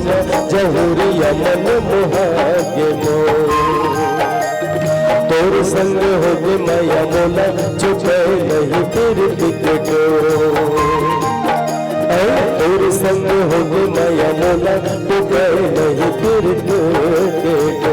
जहुरिया मन मोहागे मोर तोर संग होगे माया मोला चुपे नहीं तेरे टिकट तोर संग होगे माया मोला चुपे नहीं तेरे टिकट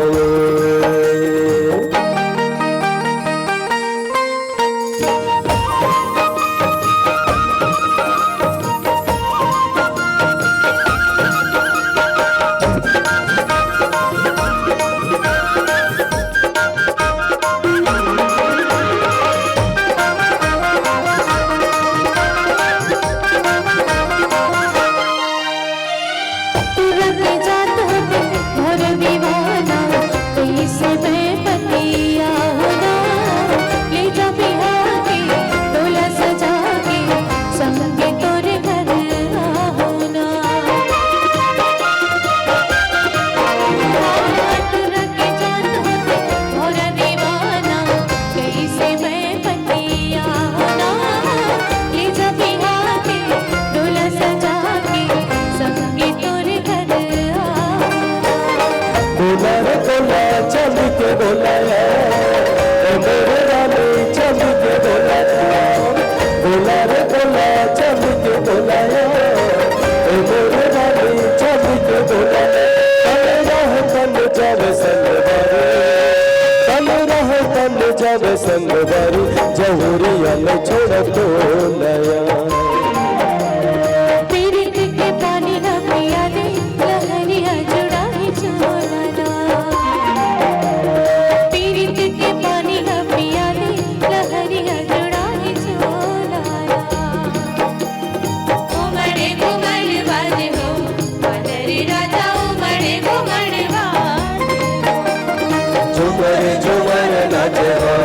संगवारी जहुरिया में छोड़ तो नया पीरित के पानी न पिया दे लहरिया जुड़ाई छोड़ना पीरित के पानी न पिया दे लहरिया जुड़ाई छोड़ना उमड़े घुमड़ बाजे हो मदरी राजा उमड़े घुमड़ बाजे झुमर झुमर नाचे हो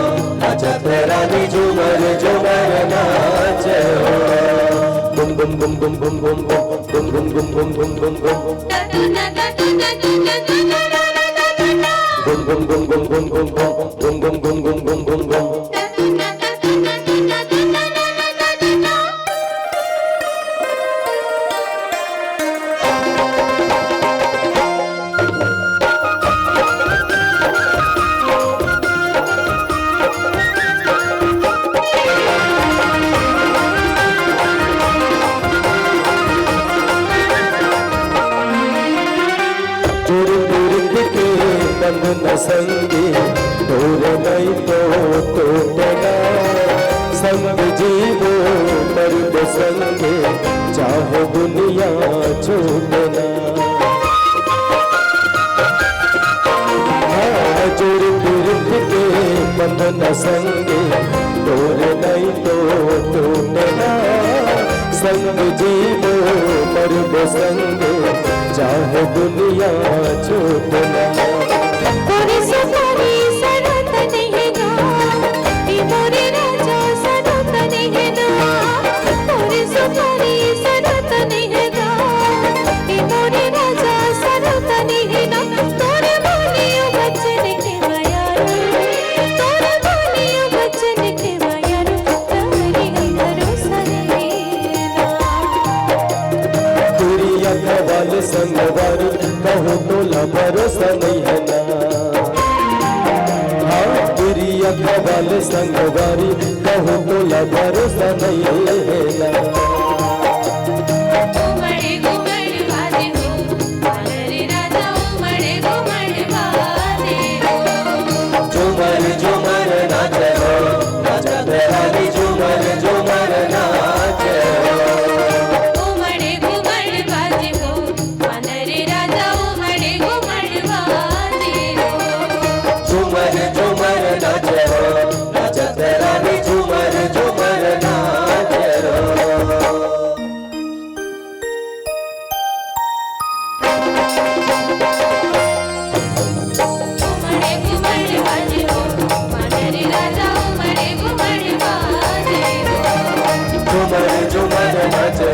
रानी झूमर झूमर नाचे हो बुम बुम बुम बुम बुम बुम बुम बुम बुम बुम बुम बुम बुम बुम गुम गुम गुम गुम गुम गुम गुम गुम गुम गुम गुम गुम गुम। बंद न संगी दूर नहीं तो टूटना संग जीवो मर्द संगे चाहे दुनिया छूटना। जुड़ पीर के बंद न संगे दूर नहीं तो टूटना संग जीवो मर्द संगे चाहे दुनिया छूटना। मोरे सफारी सनत नहीं गा ई मोरे राजा सनत नहीं गा मोरे सफारी सनत नहीं गा ई मोरे राजा सनत नहीं गा तोरे बोलियो बचन के मायारू तोरे बोलियो बचन के मायारू तोरी भरोसा देना तेरी अखबार संगवार कहूँ तो ला भरोसा नहीं है ना। तेरी अखबार संगवारी कहूँ तो ला भरोसा नहीं है ना। उमड़े घुमड़ बाजे हो वानरे राजा उमड़े घुमड़ बाजे हो झूमर झूमर नाचे हो राजा तेरानी झूमर झूमर नाचे हो। उमड़े घुमड़ बाजे हो वानरे राजा उमड़े घुमड़ बाजे हो झूमर झूमर नाचे हो राजा तेरानी झूमर झूमर नाचे हो। उमड़े घुमड़ बाजे हो वानरे राजा उमड़े घुमड़ बाजे हो झूमर झूमर नाचे